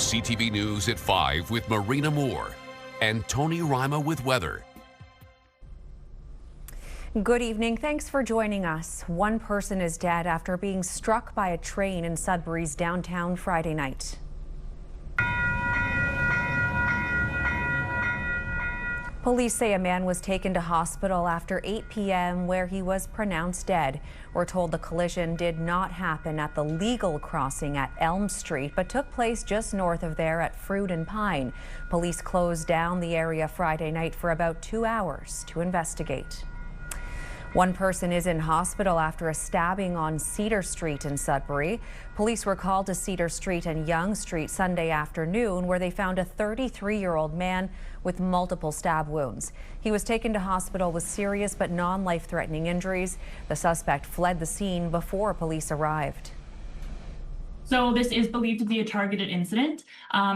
CTV News at 5 with Marina Moore and Tony Rima with weather. Good evening. Thanks for joining us. One person is dead after being struck by a train in Sudbury's downtown Friday night. Police say a man was taken to hospital after 8 p.m. where he was pronounced dead. We're told the collision did not happen at the legal crossing at Elm Street, but took place just north of there at Fruit and Pine. Police closed down the area Friday night for about 2 hours to investigate. One person is in hospital after a stabbing on Cedar Street in Sudbury. Police were called to Cedar Street and Yonge Street Sunday afternoon, where they found a 33-year-old man with multiple stab wounds. He was taken to hospital with serious but non-life-threatening injuries. The suspect fled the scene before police arrived. So this is believed to be a targeted incident.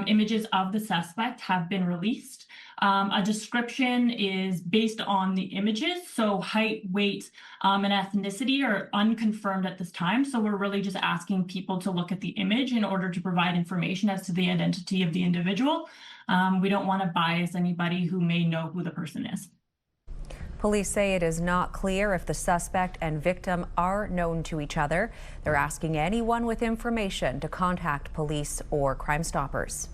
Images of the suspect have been released. A description is based on the images, so height, weight, and ethnicity are unconfirmed at this time. So we're really just asking people to look at the image in order to provide information as to the identity of the individual. We don't want to bias anybody who may know who the person is. Police say it is not clear if the suspect and victim are known to each other. They're asking anyone with information to contact police or Crime Stoppers.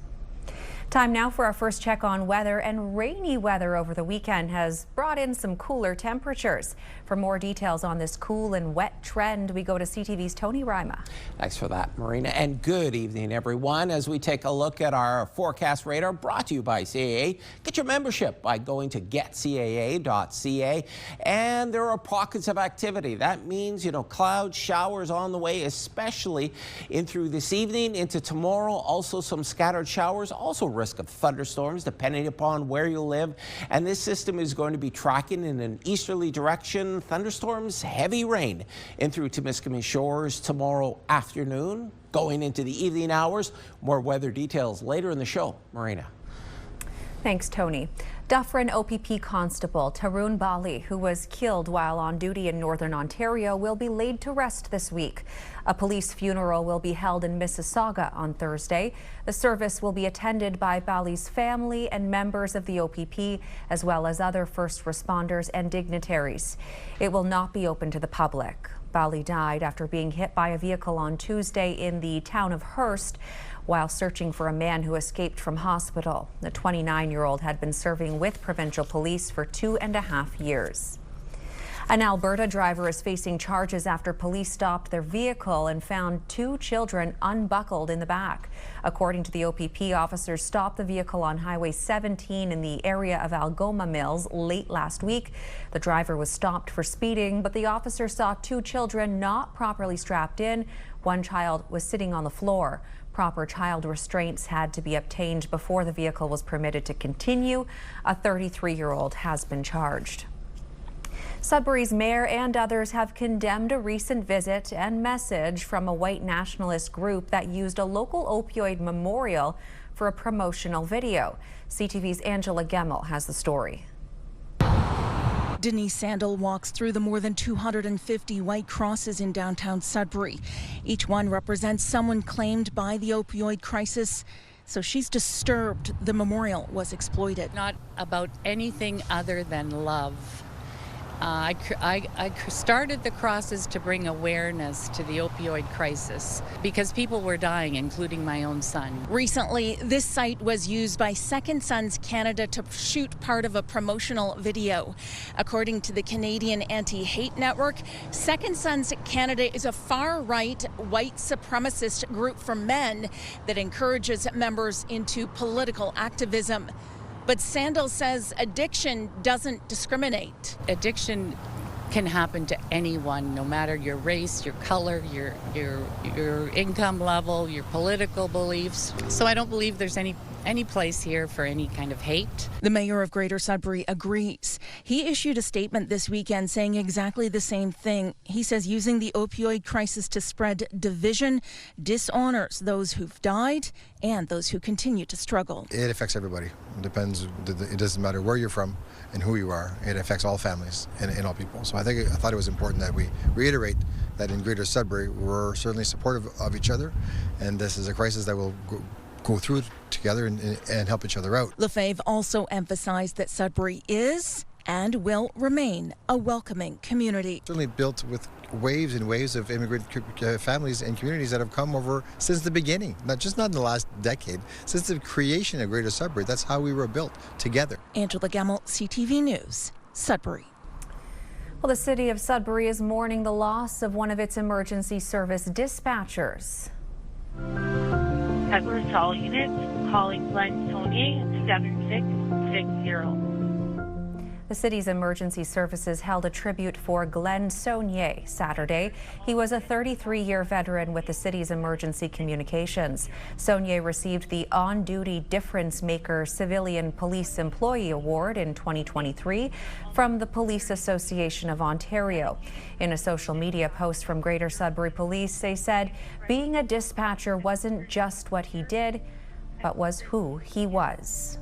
Time now for our first check on weather, and rainy weather over the weekend has brought in some cooler temperatures. For more details on this cool and wet trend, we go to CTV's Tony Rima. Thanks for that, Marina, and good evening, everyone, as we take a look at our forecast radar brought to you by CAA. Get your membership by going to getcaa.ca, and there are pockets of activity. That means, cloud showers on the way, especially in through this evening into tomorrow. Also some scattered showers, also risk of thunderstorms depending upon where you live, and this system is going to be tracking in an easterly direction. Thunderstorms, heavy rain in through Timiskaming Shores tomorrow afternoon, going into the evening hours. More weather details later in the show. Marina. Thanks, Tony. Dufferin OPP Constable Tarun Bali, who was killed while on duty in Northern Ontario, will be laid to rest this week. A police funeral will be held in Mississauga on Thursday. The service will be attended by Bali's family and members of the OPP, as well as other first responders and dignitaries. It will not be open to the public. Bali died after being hit by a vehicle on Tuesday in the town of Hearst while searching for a man who escaped from hospital. The 29-year-old had been serving with provincial police for 2.5 years. An Alberta driver is facing charges after police stopped their vehicle and found 2 children unbuckled in the back. According to the OPP, officers stopped the vehicle on Highway 17 in the area of Algoma Mills late last week. The driver was stopped for speeding, but the officer saw 2 children not properly strapped in. One child was sitting on the floor. Proper child restraints had to be obtained before the vehicle was permitted to continue. A 33-year-old has been charged. Sudbury's mayor and others have condemned a recent visit and message from a white nationalist group that used a local opioid memorial for a promotional video. CTV's Angela Gemmel has the story. Denise Sandel walks through the more than 250 white crosses in downtown Sudbury. Each one represents someone claimed by the opioid crisis. So she's disturbed the memorial was exploited. Not about anything other than love. I started the crosses to bring awareness to the opioid crisis because people were dying, including my own son. Recently, this site was used by Second Sons Canada to shoot part of a promotional video. According to the Canadian Anti-Hate Network, Second Sons Canada is a far-right white supremacist group for men that encourages members into political activism. But Sandel says addiction doesn't discriminate. Addiction can happen to anyone, no matter your race, your color, your income level, your political beliefs. So I don't believe there's any place here for any kind of hate. The mayor of Greater Sudbury agrees. He issued a statement this weekend saying exactly the same thing. He says using the opioid crisis to spread division dishonors those who've died and those who continue to struggle. It affects everybody. It doesn't matter where you're from and who you are. It affects all families and all people. So I thought it was important that we reiterate that in Greater Sudbury, we're certainly supportive of each other, and this is a crisis that will go through it together and help each other out. Lefebvre also emphasized that Sudbury is and will remain a welcoming community. Certainly built with waves and waves of immigrant families and communities that have come over since the beginning, not in the last decade, since the creation of Greater Sudbury. That's how we were built, together. Angela Gemmell, CTV News, Sudbury. Well, the city of Sudbury is mourning the loss of one of its emergency service dispatchers. Douglas All units calling Glen Saunier 7660. The city's emergency services held a tribute for Glen Saunier Saturday. He was a 33-year veteran with the city's emergency communications. Saunier received the On-Duty Difference Maker Civilian Police Employee Award in 2023 from the Police Association of Ontario. In a social media post from Greater Sudbury Police, they said being a dispatcher wasn't just what he did, but was who he was.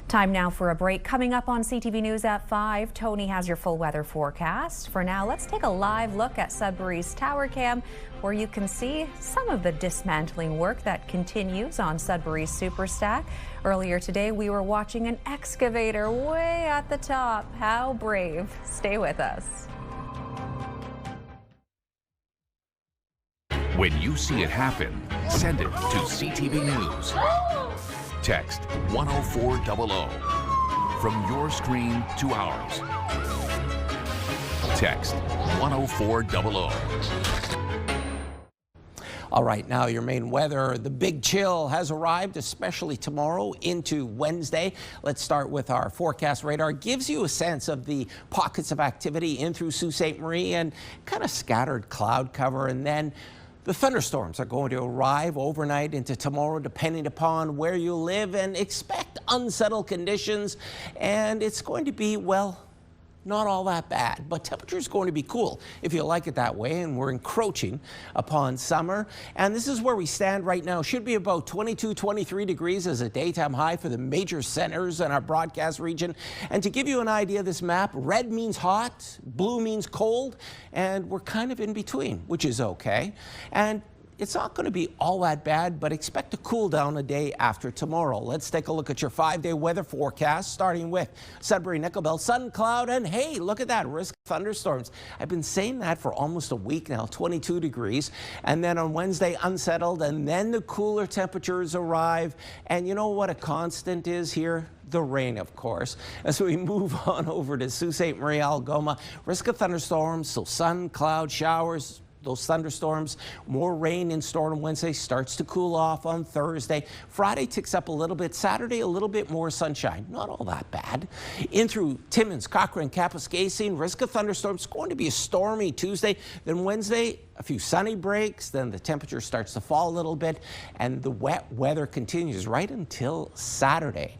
Time now for a break. Coming up on CTV News at 5, Tony has your full weather forecast. For now, let's take a live look at Sudbury's Tower Cam, where you can see some of the dismantling work that continues on Sudbury's Superstack. Earlier today, we were watching an excavator way at the top. How brave. Stay with us. When you see it happen, send it to CTV News. Text 10400 from your screen to ours. Text 10400. All right, now your main weather. The big chill has arrived, especially tomorrow into Wednesday. Let's start with our forecast radar. Gives you a sense of the pockets of activity in through Sault Ste. Marie and kind of scattered cloud cover. And then the thunderstorms are going to arrive overnight into tomorrow, depending upon where you live, and expect unsettled conditions. And it's going to be, well, not all that bad, but temperature is going to be cool if you like it that way, and we're encroaching upon summer. And this is where we stand right now. Should be about 22, 23 degrees as a daytime high for the major centers in our broadcast region. And to give you an idea of this map, red means hot, blue means cold, and we're kind of in between, which is okay. And it's not going to be all that bad, but expect a cool down a day after tomorrow. Let's take a look at your 5-day weather forecast, starting with Sudbury, Nickel Belt, sun, cloud, and hey, look at that, risk of thunderstorms. I've been saying that for almost a week now, 22 degrees. And then on Wednesday, unsettled, and then the cooler temperatures arrive. And you know what a constant is here? The rain, of course. As we move on over to Sault Ste. Marie, Algoma, risk of thunderstorms, so sun, cloud, showers, those thunderstorms, more rain in store on Wednesday, starts to cool off on Thursday. Friday ticks up a little bit. Saturday, a little bit more sunshine. Not all that bad. In through Timmins, Cochrane, Kapuskasing, risk of thunderstorms. Going to be a stormy Tuesday. Then Wednesday, a few sunny breaks. Then the temperature starts to fall a little bit. And the wet weather continues right until Saturday.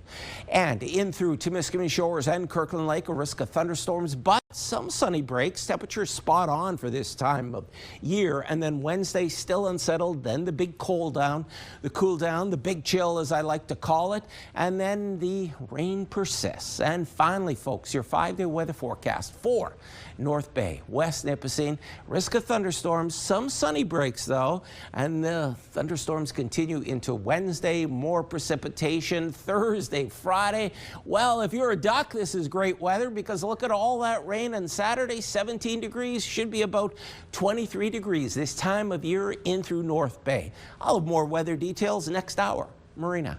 And in through Timiskaming Shores and Kirkland Lake, a risk of thunderstorms, but some sunny breaks. Temperatures spot on for this time of year. And then Wednesday, still unsettled. Then the big cool down, the big chill, as I like to call it. And then the rain persists. And finally, folks, your 5-day weather forecast for North Bay, West Nipissing, risk of thunderstorms, some sunny breaks though, and the thunderstorms continue into Wednesday, more precipitation Thursday, Friday. Well, if you're a duck, this is great weather because look at all that rain. And Saturday, 17 degrees, should be about 23 degrees this time of year in through North Bay. I'll have more weather details next hour. Marina.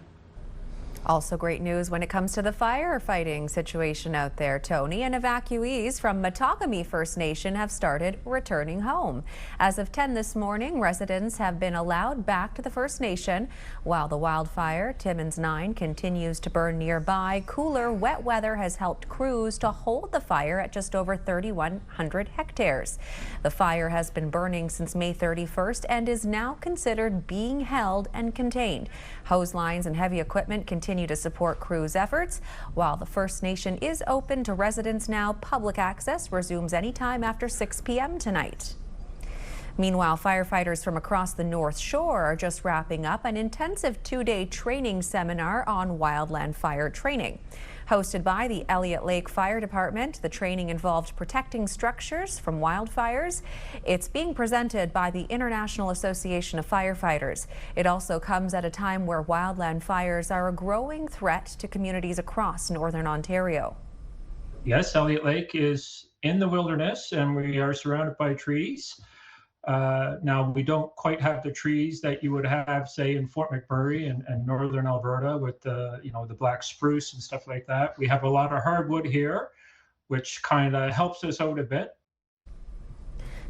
Also great news when it comes to the firefighting situation out there, Tony, and evacuees from Matagami First Nation have started returning home. As of 10 this morning, residents have been allowed back to the First Nation while the wildfire, Timmins 9, continues to burn nearby. Cooler, wet weather has helped crews to hold the fire at just over 3,100 hectares. The fire has been burning since May 31st and is now considered being held and contained. Hose lines and heavy equipment continue to support crews' efforts. While the First Nation is open to residents now, public access resumes anytime after 6 p.m. tonight. Meanwhile, firefighters from across the North Shore are just wrapping up an intensive 2-day training seminar on wildland fire training. Hosted by the Elliott Lake Fire Department, the training involved protecting structures from wildfires. It's being presented by the International Association of Firefighters. It also comes at a time where wildland fires are a growing threat to communities across Northern Ontario. Yes, Elliott Lake is in the wilderness and we are surrounded by trees. Now, we don't quite have the trees that you would have, say, in Fort McMurray and northern Alberta with the black spruce and stuff like that. We have a lot of hardwood here, which kind of helps us out a bit.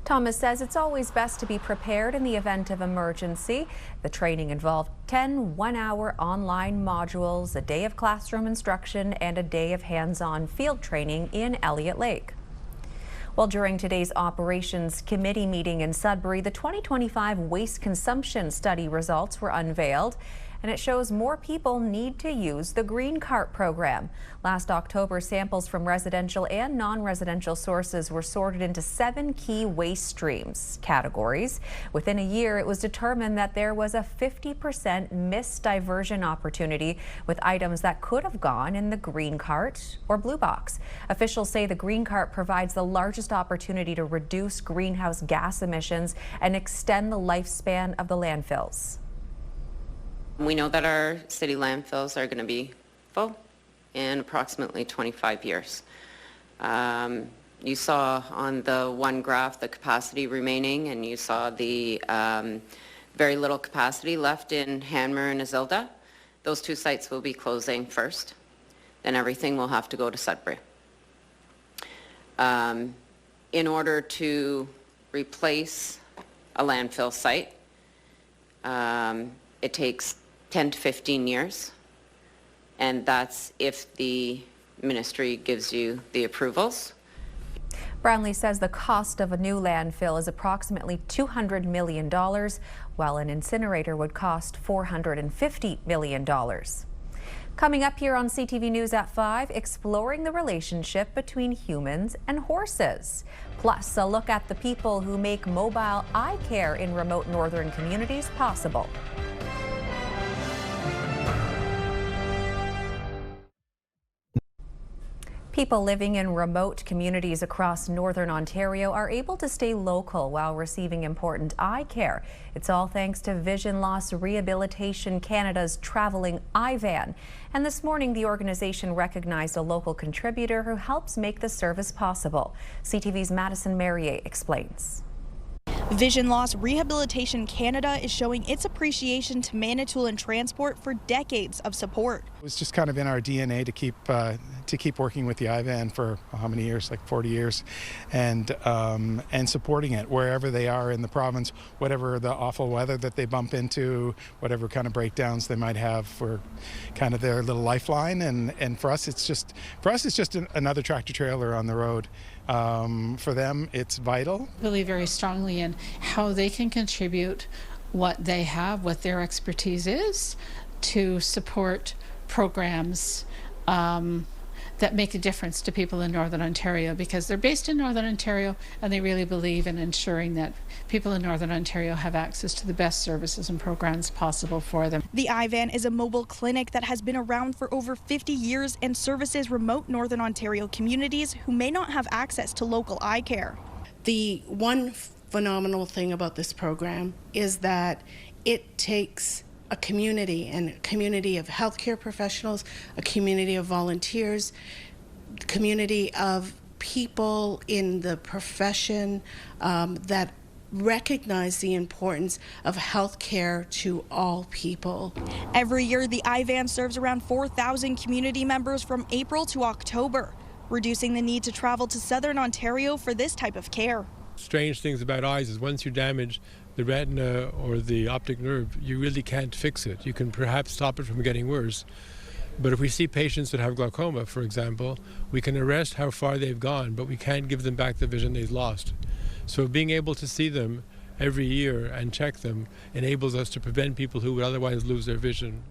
Thomas says it's always best to be prepared in the event of emergency. The training involved 10 one-hour online modules, a day of classroom instruction, and a day of hands-on field training in Elliott Lake. Well, during today's Operations Committee meeting in Sudbury, the 2025 waste consumption study results were unveiled, and it shows more people need to use the Green Cart program. Last October, samples from residential and non-residential sources were sorted into 7 key waste streams categories. Within a year, it was determined that there was a 50% missed diversion opportunity with items that could have gone in the Green Cart or Blue Box. Officials say the Green Cart provides the largest opportunity to reduce greenhouse gas emissions and extend the lifespan of the landfills. We know that our city landfills are going to be full in approximately 25 years. You saw on the one graph the capacity remaining, and you saw the very little capacity left in Hanmer and Azilda. Those 2 sites will be closing first, then everything will have to go to Sudbury. In order to replace a landfill site, it takes 10 to 15 years, and that's if the ministry gives you the approvals. Brownlee says the cost of a new landfill is approximately $200 million, while an incinerator would cost $450 million. Coming up here on CTV News at 5, exploring the relationship between humans and horses. Plus, a look at the people who make mobile eye care in remote northern communities possible. People living in remote communities across Northern Ontario are able to stay local while receiving important eye care. It's all thanks to Vision Loss Rehabilitation Canada's traveling eye van. And this morning, the organization recognized a local contributor who helps make the service possible. CTV's Madison Merrier explains. Vision Loss Rehabilitation Canada is showing its appreciation to Manitoulin Transport for decades of support. It was just kind of in our DNA to keep working with the iVan for how many years, like 40 years, and supporting it wherever they are in the province, whatever the awful weather that they bump into, whatever kind of breakdowns they might have, for kind of their little lifeline. And for us, it's just another tractor trailer on the road. For them, it's vital. I believe very strongly in how they can contribute what they have, what their expertise is, to support programs that make a difference to people in Northern Ontario, because they're based in Northern Ontario and they really believe in ensuring that people in Northern Ontario have access to the best services and programs possible for them. The iVan is a mobile clinic that has been around for over 50 years and services remote Northern Ontario communities who may not have access to local eye care. The one phenomenal thing about this program is that it takes a community, and a community of healthcare professionals, a community of volunteers, a community of people in the profession that recognize the importance of healthcare to all people. Every year, the iVan serves around 4,000 community members from April to October, reducing the need to travel to Southern Ontario for this type of care. Strange things about eyes is once you damage the retina or the optic nerve, you really can't fix it. You can perhaps stop it from getting worse. But if we see patients that have glaucoma, for example, we can arrest how far they've gone, but we can't give them back the vision they've lost. So being able to see them every year and check them enables us to prevent people who would otherwise lose their vision.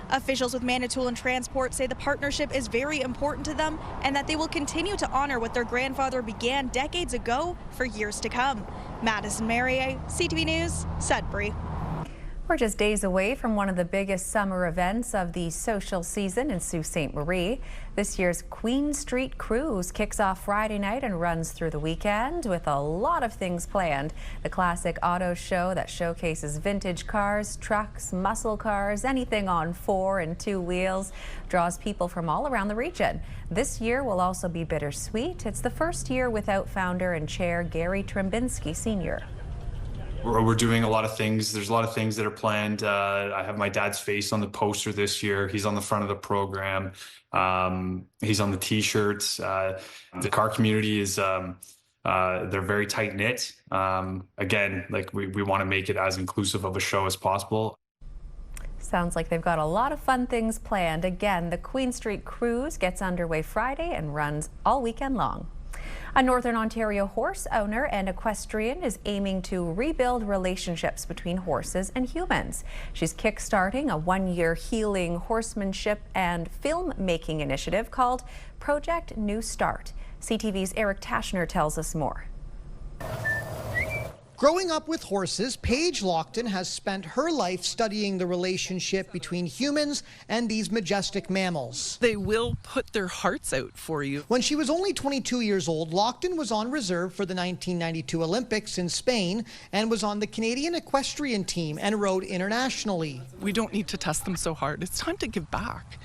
Officials with Manitoulin Transport say the partnership is very important to them and that they will continue to honor what their grandfather began decades ago for years to come. Madison Merrier, CTV News, Sudbury. We're just days away from one of the biggest summer events of the social season in Sault Ste. Marie. This year's Queen Street Cruise kicks off Friday night and runs through the weekend with a lot of things planned. The classic auto show that showcases vintage cars, trucks, muscle cars, anything on 4 and 2 wheels, draws people from all around the region. This year will also be bittersweet. It's the first year without founder and chair Gary Trembinski Sr. We're doing a lot of things. There's a lot of things that are planned. I have my dad's face on the poster this year. He's on the front of the program. He's on the T-shirts. The car community is, they're very tight knit. Again, like we want to make it as inclusive of a show as possible. Sounds like they've got a lot of fun things planned. Again, the Queen Street Cruise gets underway Friday and runs all weekend long. A Northern Ontario horse owner and equestrian is aiming to rebuild relationships between horses and humans. She's kickstarting a 1-year healing horsemanship and filmmaking initiative called Project New Start. CTV's Eric Tashner tells us more. Growing up with horses, Paige Lockton has spent her life studying the relationship between humans and these majestic mammals. They will put their hearts out for you. When she was only 22 years old, Lockton was on reserve for the 1992 Olympics in Spain and was on the Canadian equestrian team and rode internationally. We don't need to test them so hard. It's time to give back.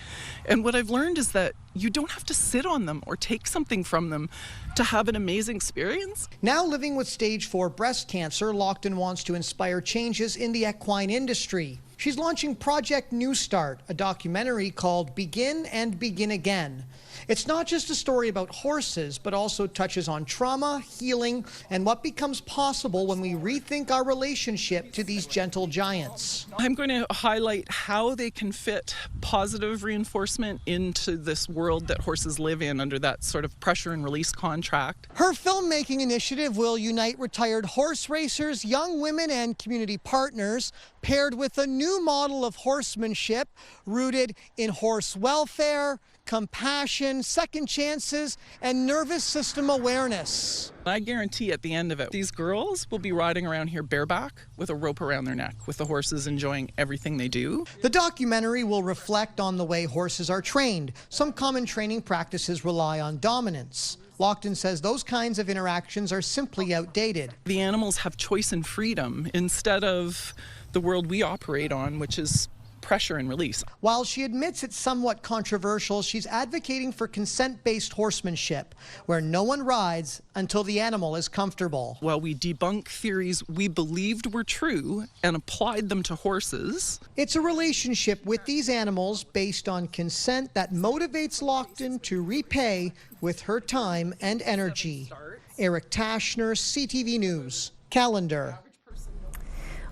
And what I've learned is that you don't have to sit on them or take something from them to have an amazing experience. Now living with stage 4 breast cancer, Lockton wants to inspire changes in the equine industry. She's launching Project New Start, a documentary called Begin and Begin Again. It's not just a story about horses, but also touches on trauma, healing, and what becomes possible when we rethink our relationship to these gentle giants. I'm going to highlight how they can fit positive reinforcement into this world that horses live in under that sort of pressure and release contract. Her filmmaking initiative will unite retired horse racers, young women, and community partners, paired with a new model of horsemanship rooted in horse welfare, compassion, second chances, and nervous system awareness. I guarantee at the end of it, these girls will be riding around here bareback with a rope around their neck, with the horses enjoying everything they do. The documentary will reflect on the way horses are trained. Some common training practices rely on dominance. Lockton says those kinds of interactions are simply outdated. The animals have choice and freedom instead of the world we operate on, which is pressure and release. While she admits it's somewhat controversial, she's advocating for consent-based horsemanship, where no one rides until the animal is comfortable. While we debunk theories we believed were true and applied them to horses, it's a relationship with these animals based on consent that motivates Lockton to repay with her time and energy. Eric Tashner, CTV News, Calendar.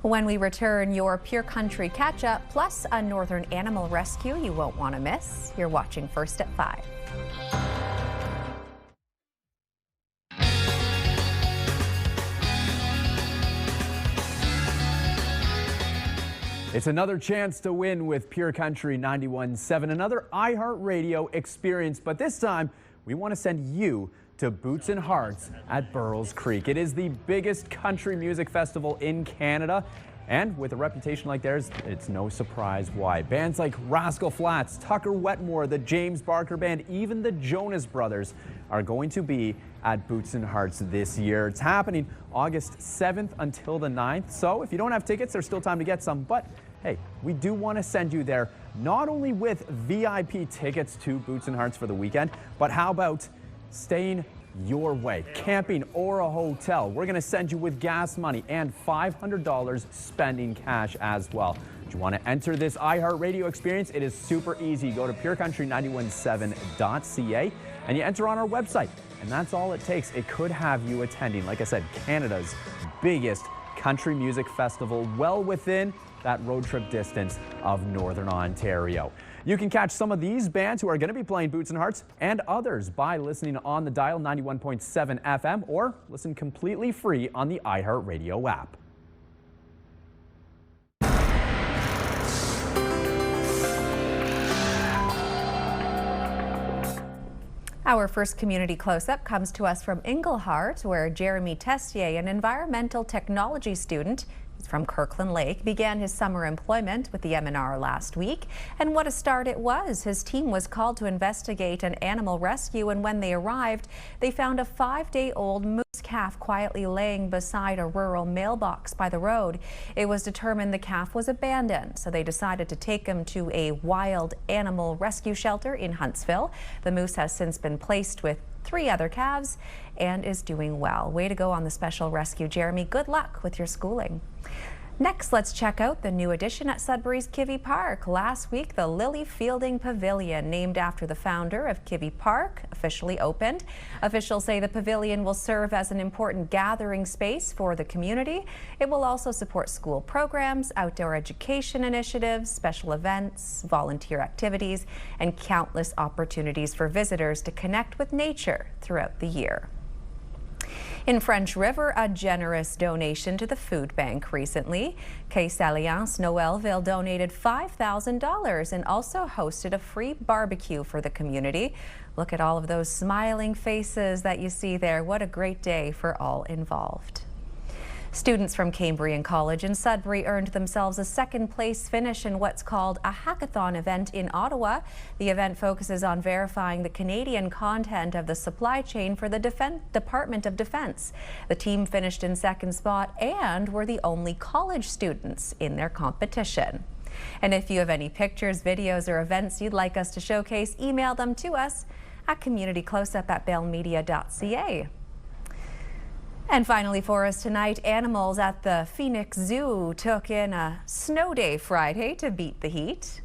When we return, your Pure Country catch-up, plus a northern animal rescue you won't want to miss. You're watching First at 5. It's another chance to win with Pure Country 91.7, another iHeartRadio experience, but this time we want to send you to Boots and Hearts at Burroughs Creek. It is the biggest country music festival in Canada, and with a reputation like theirs, it's no surprise why. Bands like Rascal Flatts, Tucker Wetmore, the James Barker Band, even the Jonas Brothers are going to be at Boots and Hearts this year. It's happening August 7th until the 9th, so if you don't have tickets, there's still time to get some, but hey, we do want to send you there not only with VIP tickets to Boots and Hearts for the weekend, but how about staying your way, camping or a hotel? We're going to send you with gas money and $500 spending cash as well. If you want to enter this iHeartRadio experience, it is super easy. Go to purecountry917.ca and you enter on our website. And that's all it takes. It could have you attending, like I said, Canada's biggest country music festival, well within that road trip distance of Northern Ontario. You can catch some of these bands who are going to be playing Boots and Hearts and others by listening on the dial 91.7 FM or listen completely free on the iHeartRadio app. Our first community close-up comes to us from Englehart, where Jeremy Tessier, an environmental technology student, from Kirkland Lake, began his summer employment with the MNR last week. And what a start it was. His team was called to investigate an animal rescue, and when they arrived, they found a 5-day-old moose calf quietly laying beside a rural mailbox by the road. It was determined the calf was abandoned, so they decided to take him to a wild animal rescue shelter in Huntsville. The moose has since been placed with 3 other calves and is doing well. Way to go on the special rescue, Jeremy. Good luck with your schooling. Next, let's check out the new addition at Sudbury's Kivvy Park. Last week, the Lily Fielding Pavilion, named after the founder of Kivvy Park, officially opened. Officials say the pavilion will serve as an important gathering space for the community. It will also support school programs, outdoor education initiatives, special events, volunteer activities, and countless opportunities for visitors to connect with nature throughout the year. In French River, a generous donation to the food bank recently. Caisse Alliance Noëlville donated $5,000 and also hosted a free barbecue for the community. Look at all of those smiling faces that you see there. What a great day for all involved. Students from Cambrian College in Sudbury earned themselves a second-place finish in what's called a hackathon event in Ottawa. The event focuses on verifying the Canadian content of the supply chain for the Department of Defense. The team finished in second spot and were the only college students in their competition. And if you have any pictures, videos, or events you'd like us to showcase, email them to us at communitycloseup@bellmedia.ca. And finally for us tonight, animals at the Phoenix Zoo took in a snow day Friday to beat the heat.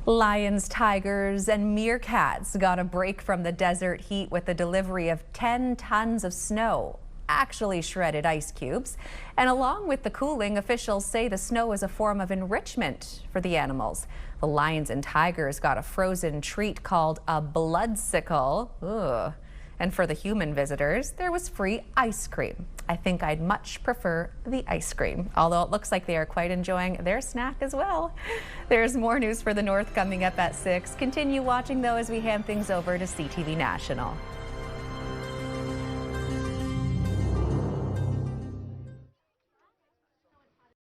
Lions, tigers, and meerkats got a break from the desert heat with the delivery of 10 tons of snow, actually shredded ice cubes. And along with the cooling, officials say the snow is a form of enrichment for the animals. The lions and tigers got a frozen treat called a bloodsicle. Ugh. And for the human visitors, there was free ice cream. I think I'd much prefer the ice cream, although it looks like they are quite enjoying their snack as well. There's more news for the North coming up at 6. Continue watching, though, as we hand things over to CTV National.